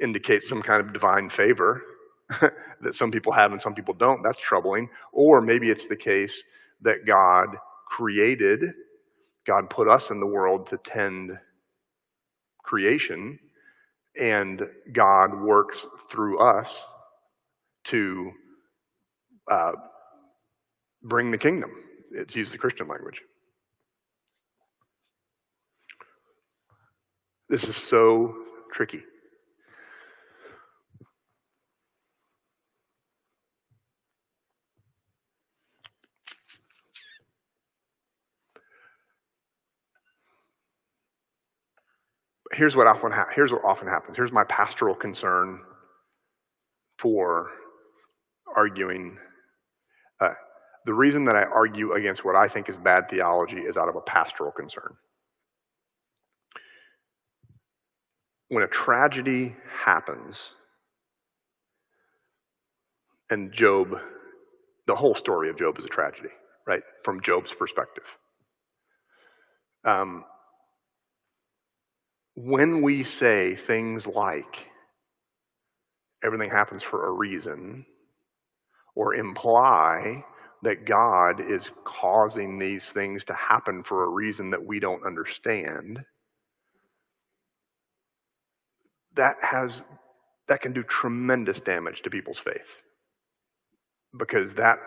indicates some kind of divine favor that some people have and some people don't. That's troubling. Or maybe it's the case that God put us in the world to tend creation, and God works through us to bring the kingdom. It's used the Christian language. This is so tricky. Here's what often happens. Here's my pastoral concern for arguing. The reason that I argue against what I think is bad theology is out of a pastoral concern. When a tragedy happens, and Job, the whole story of Job is a tragedy, right? From Job's perspective. When we say things like everything happens for a reason, or imply that God is causing these things to happen for a reason that we don't understand, that can do tremendous damage to people's faith, because that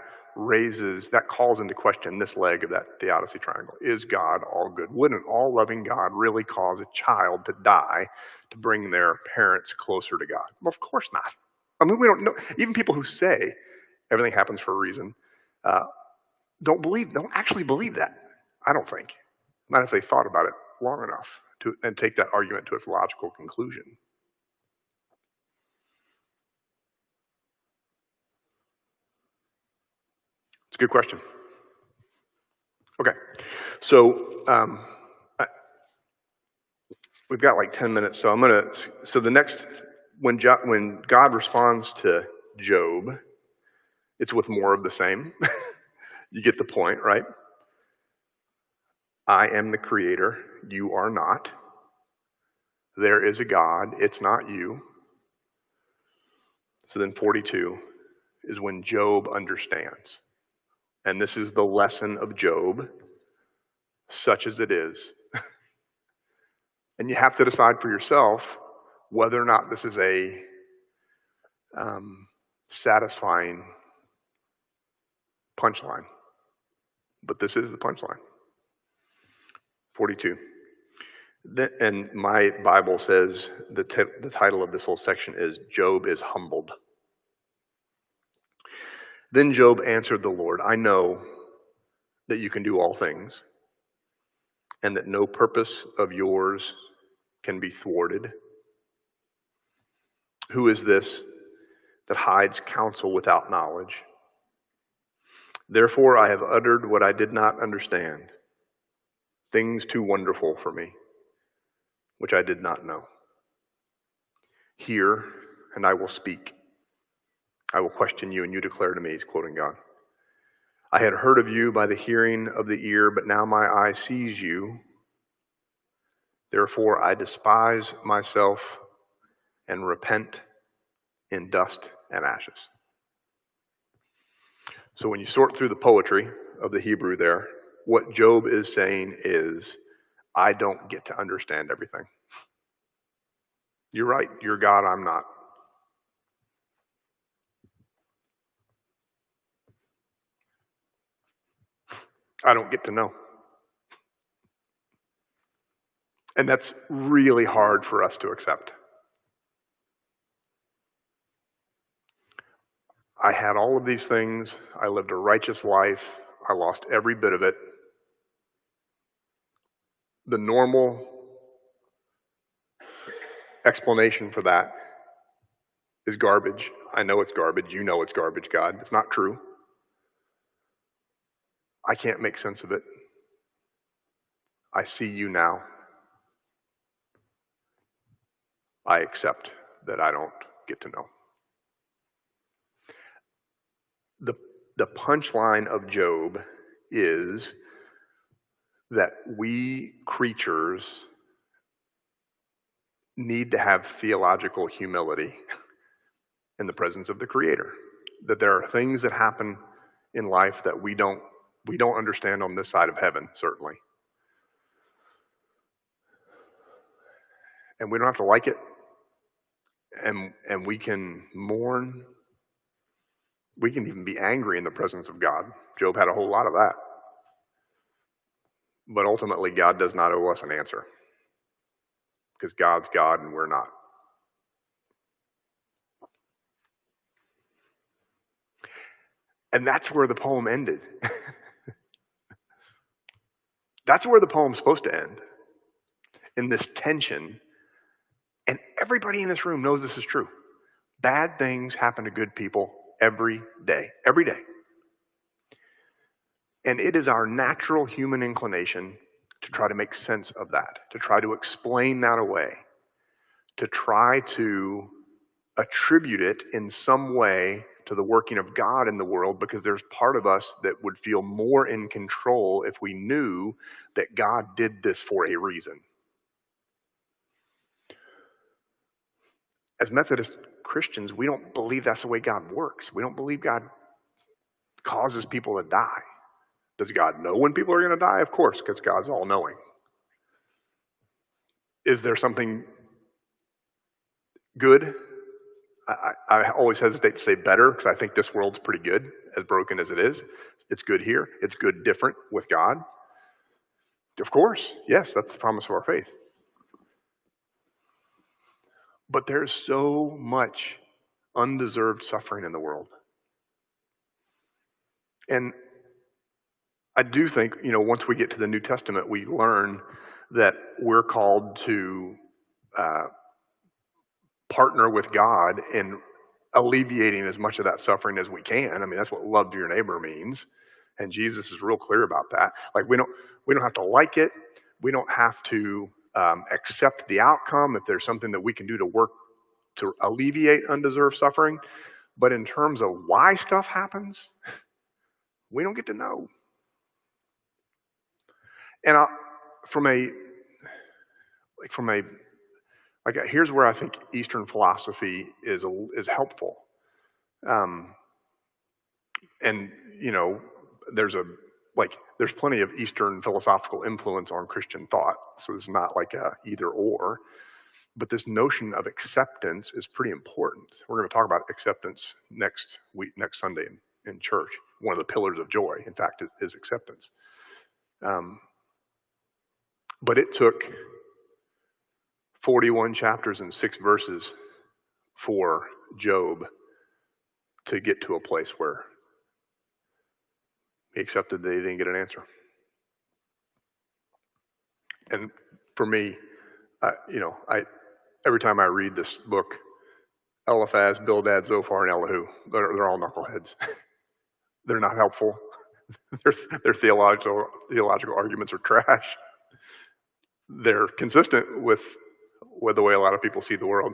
calls into question this leg of that theodicy triangle. Is God all good? Wouldn't all loving God really cause a child to die to bring their parents closer to God? Well, of course not. I mean, we don't know. Even people who say everything happens for a reason don't actually believe that. I don't think. Not if they thought about it long enough and take that argument to its logical conclusion. It's a good question. Okay, so we've got like 10 minutes, so when God responds to Job, it's with more of the same. You get the point, right? I am the creator, you are not. There is a God, it's not you. So then 42 is when Job understands. And this is the lesson of Job, such as it is. And you have to decide for yourself whether or not this is a satisfying punchline. But this is the punchline. 42. And my Bible says the title of this whole section is Job is humbled. Then Job answered the Lord, I know that you can do all things, and that no purpose of yours can be thwarted. Who is this that hides counsel without knowledge? Therefore I have uttered what I did not understand, things too wonderful for me, which I did not know. Hear, and I will speak. I will question you, and you declare to me, he's quoting God. I had heard of you by the hearing of the ear, but now my eye sees you. Therefore I despise myself and repent in dust and ashes. So when you sort through the poetry of the Hebrew there, what Job is saying is, I don't get to understand everything. You're right, you're God, I'm not. I don't get to know. And that's really hard for us to accept. I had all of these things. I lived a righteous life. I lost every bit of it. The normal explanation for that is garbage. I know it's garbage. You know it's garbage, God. It's not true. I can't make sense of it. I see you now. I accept that I don't get to know. The punchline of Job is that we creatures need to have theological humility in the presence of the Creator. That there are things that happen in life that we don't understand on this side of heaven, certainly. And we don't have to like it. And we can mourn. We can even be angry in the presence of God. Job had a whole lot of that. But ultimately, God does not owe us an answer. Because God's God and we're not. And that's where the poem ended. That's where the poem's supposed to end. In this tension. And everybody in this room knows this is true. Bad things happen to good people every day. Every day. And it is our natural human inclination to try to make sense of that, to try to explain that away, to try to attribute it in some way to the working of God in the world, because there's part of us that would feel more in control if we knew that God did this for a reason. As Methodist Christians, we don't believe that's the way God works. We don't believe God causes people to die. Does God know when people are going to die? Of course, because God's all-knowing. Is there something good? I always hesitate to say better, because I think this world's pretty good, as broken as it is. It's good here. It's good different with God. Of course, yes, that's the promise of our faith. But there's so much undeserved suffering in the world. And I do think, once we get to the New Testament, we learn that we're called to partner with God in alleviating as much of that suffering as we can. I mean, that's what love to your neighbor means. And Jesus is real clear about that. Like, we don't have to like it. We don't have to accept the outcome if there's something that we can do to work to alleviate undeserved suffering. But in terms of why stuff happens, we don't get to know. And here's where I think Eastern philosophy is helpful. And there's plenty of Eastern philosophical influence on Christian thought, so it's not like a either or. But this notion of acceptance is pretty important. We're going to talk about acceptance next Sunday in church. One of the pillars of joy, in fact, is acceptance. But it took 41 chapters and 6 verses for Job to get to a place where he accepted that he didn't get an answer. And for me, every time I read this book, Eliphaz, Bildad, Zophar, and Elihu, they're all knuckleheads. They're not helpful. Their theological arguments are trash. They're consistent with the way a lot of people see the world.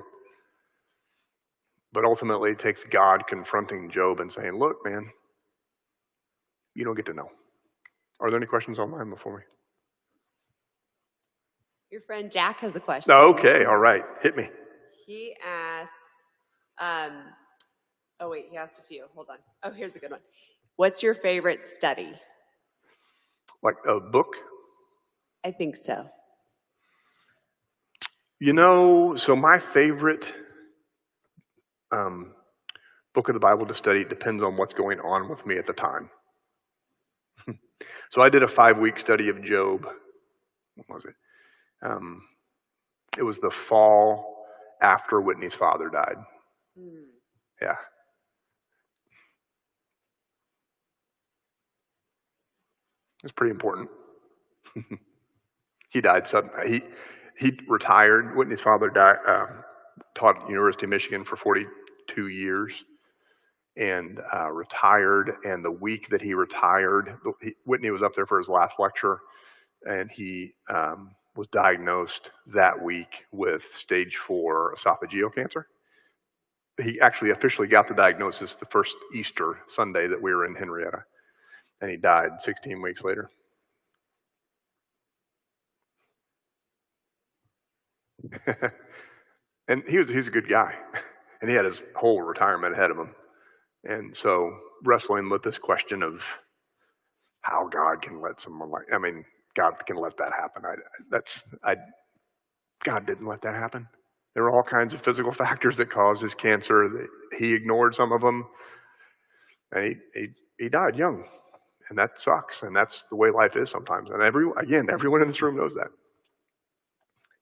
But ultimately, it takes God confronting Job and saying, look, man, you don't get to know. Are there any questions online before me? Your friend Jack has a question. Okay, all right. Hit me. He asks, he asked a few. Hold on. Oh, here's a good one. What's your favorite study? Like a book? I think so. So my favorite book of the Bible to study depends on what's going on with me at the time. So I did a 5-week study of Job. What was it? It was the fall after Whitney's father died. Yeah. It's pretty important. He died suddenly. He retired. Whitney's father taught at the University of Michigan for 42 years and retired. And the week that he retired, Whitney was up there for his last lecture, and he was diagnosed that week with stage 4 esophageal cancer. He actually officially got the diagnosis the first Easter Sunday that we were in Henrietta, and he died 16 weeks later. And he's a good guy, and he had his whole retirement ahead of him. And so wrestling with this question of how God can let someone God can let that happen. God didn't let that happen. There were all kinds of physical factors that caused his cancer. He ignored some of them, and he died young, and that sucks. And that's the way life is sometimes. And everyone in this room knows that.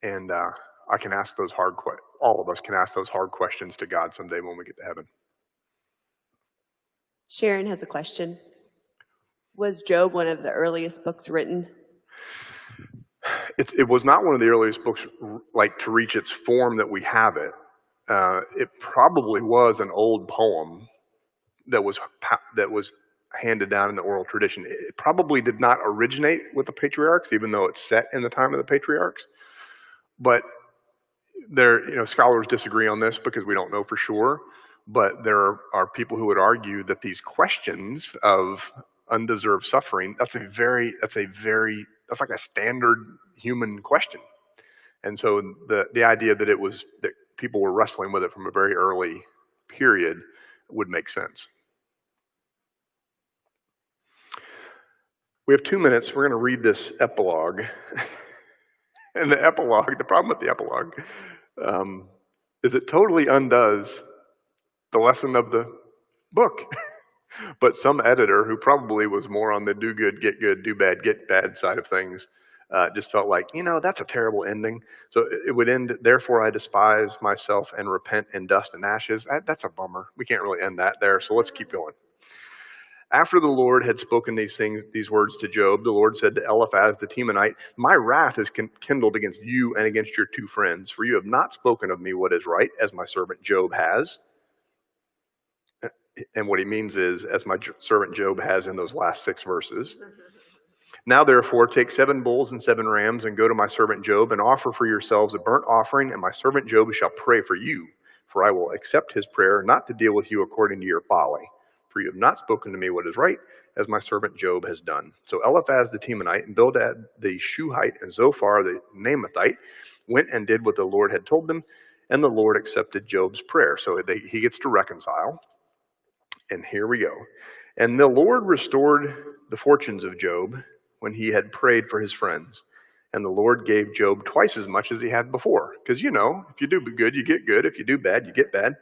And I can ask those all of us can ask those hard questions to God someday when we get to heaven. Sharon has a question. Was Job one of the earliest books written? It was not one of the earliest books, like, to reach its form that we have it. It probably was an old poem that was handed down in the oral tradition. It probably did not originate with the patriarchs, even though it's set in the time of the patriarchs. But scholars disagree on this because we don't know for sure. But there are people who would argue that these questions of undeserved suffering, that's like a standard human question. And so the idea that people were wrestling with it from a very early period would make sense. We have 2 minutes. We're going to read this epilogue. And the problem with the epilogue is it totally undoes the lesson of the book. But some editor who probably was more on the do good, get bad side of things just felt like, that's a terrible ending. So it would end, therefore I despise myself and repent in dust and ashes. That's a bummer. We can't really end that there, so let's keep going. After the Lord had spoken these words to Job, the Lord said to Eliphaz the Temanite, my wrath is kindled against you and against your 2 friends, for you have not spoken of me what is right, as my servant Job has. And what he means is, as my servant Job has in those last 6 verses. Now, therefore, take 7 bulls and 7 rams and go to my servant Job and offer for yourselves a burnt offering, and my servant Job shall pray for you. For I will accept his prayer, not to deal with you according to your folly. For you have not spoken to me what is right, as my servant Job has done. So Eliphaz the Temanite and Bildad the Shuhite and Zophar the Naamathite went and did what the Lord had told them, and the Lord accepted Job's prayer. So he gets to reconcile. And here we go. And the Lord restored the fortunes of Job when he had prayed for his friends. And the Lord gave Job twice as much as he had before. Because, if you do good, you get good. If you do bad, you get bad.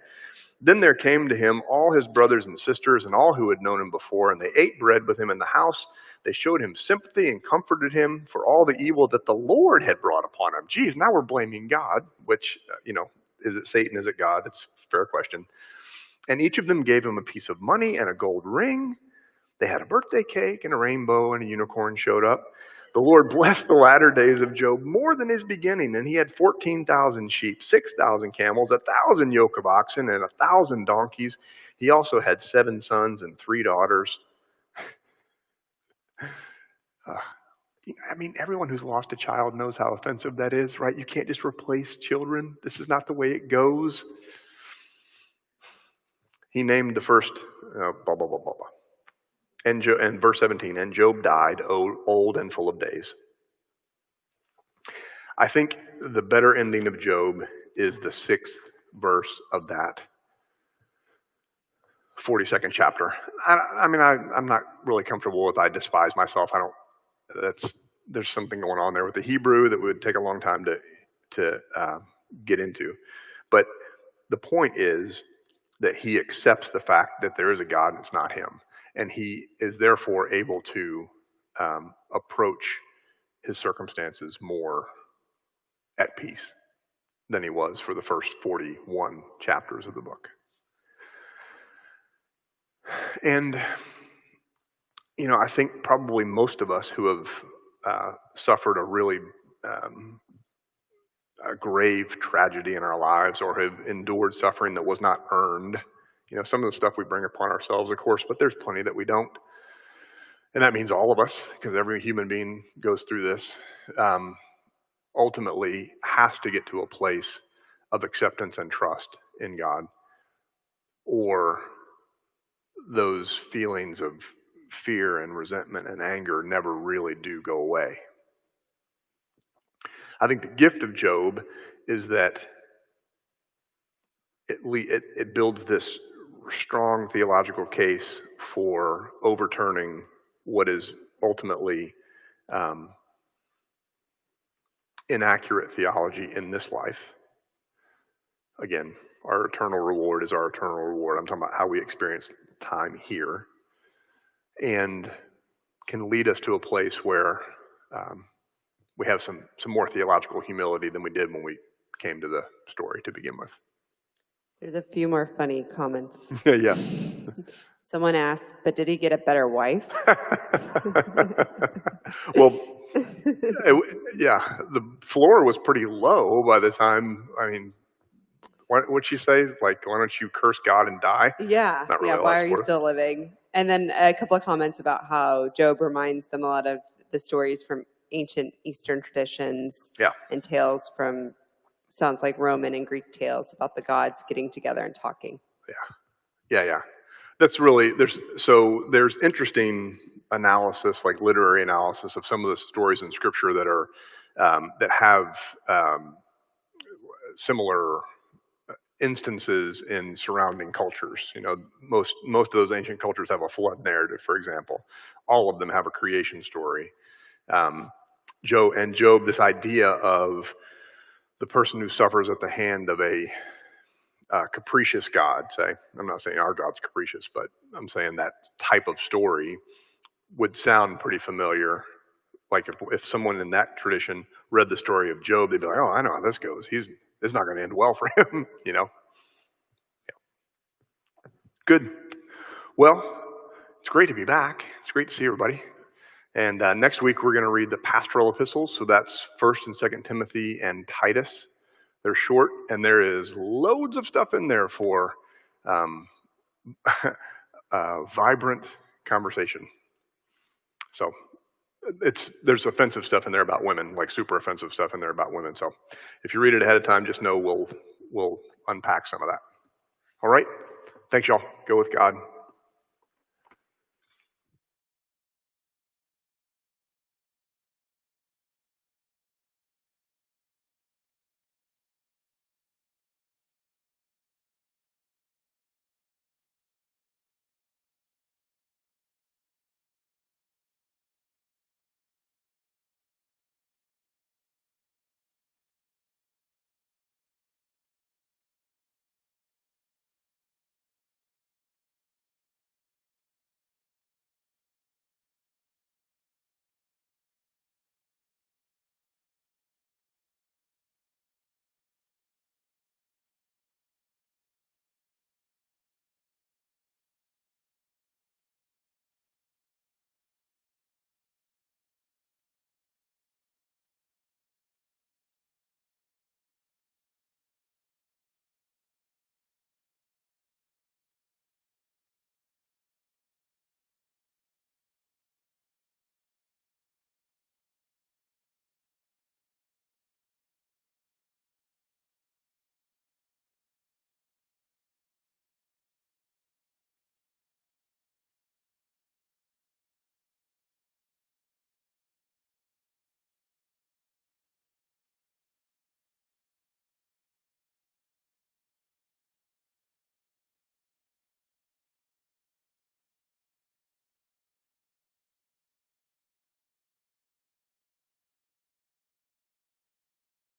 Then there came to him all his brothers and sisters and all who had known him before, and they ate bread with him in the house. They showed him sympathy and comforted him for all the evil that the Lord had brought upon him. Geez, now we're blaming God, which, is it Satan, is it God? It's a fair question. And each of them gave him a piece of money and a gold ring. They had a birthday cake and a rainbow, and a unicorn showed up. The Lord blessed the latter days of Job more than his beginning, and he had 14,000 sheep, 6,000 camels, 1,000 yoke of oxen, and 1,000 donkeys. He also had 7 sons and 3 daughters. Everyone who's lost a child knows how offensive that is, right? You can't just replace children. This is not the way it goes. He named the first, blah, blah, blah, blah, blah. And verse 17, and Job died old and full of days. I think the better ending of Job is the 6th verse of that 42nd chapter. I'm not really comfortable with I despise myself. There's something going on there with the Hebrew that would take a long time to get into. But the point is that he accepts the fact that there is a God and it's not him. And he is therefore able to approach his circumstances more at peace than he was for the first 41 chapters of the book. And, I think probably most of us who have suffered a really a grave tragedy in our lives or have endured suffering that was not earned. Some of the stuff we bring upon ourselves, of course, but there's plenty that we don't. And that means all of us, because every human being goes through this, ultimately has to get to a place of acceptance and trust in God, or those feelings of fear and resentment and anger never really do go away. I think the gift of Job is that it builds this strong theological case for overturning what is ultimately inaccurate theology in this life. Again, our eternal reward is our eternal reward. I'm talking about how we experience time here, and can lead us to a place where we have some more theological humility than we did when we came to the story to begin with. There's a few more funny comments. Yeah. Someone asked, but did he get a better wife? Well, the floor was pretty low by the time, what'd she say? Like, why don't you curse God and die? Yeah, Not really why are you still living? And then a couple of comments about how Job reminds them a lot of the stories from ancient Eastern traditions and tales from, sounds like Roman and Greek tales about the gods getting together and talking. Yeah. That's really, there's interesting analysis, like literary analysis of some of the stories in Scripture that are that have similar instances in surrounding cultures. Most of those ancient cultures have a flood narrative, for example. All of them have a creation story. Job, this idea of the person who suffers at the hand of a capricious God, say. I'm not saying our God's capricious, but I'm saying that type of story would sound pretty familiar. Like if someone in that tradition read the story of Job, they'd be like, oh, I know how this goes. It's not going to end well for him, Yeah. Good. Well, it's great to be back. It's great to see everybody. And next week we're going to read the pastoral epistles. So that's 1st and 2nd Timothy and Titus. They're short, and there is loads of stuff in there for vibrant conversation. So there's offensive stuff in there about women, like super offensive stuff in there about women. So if you read it ahead of time, just know we'll unpack some of that. All right? Thanks, y'all. Go with God.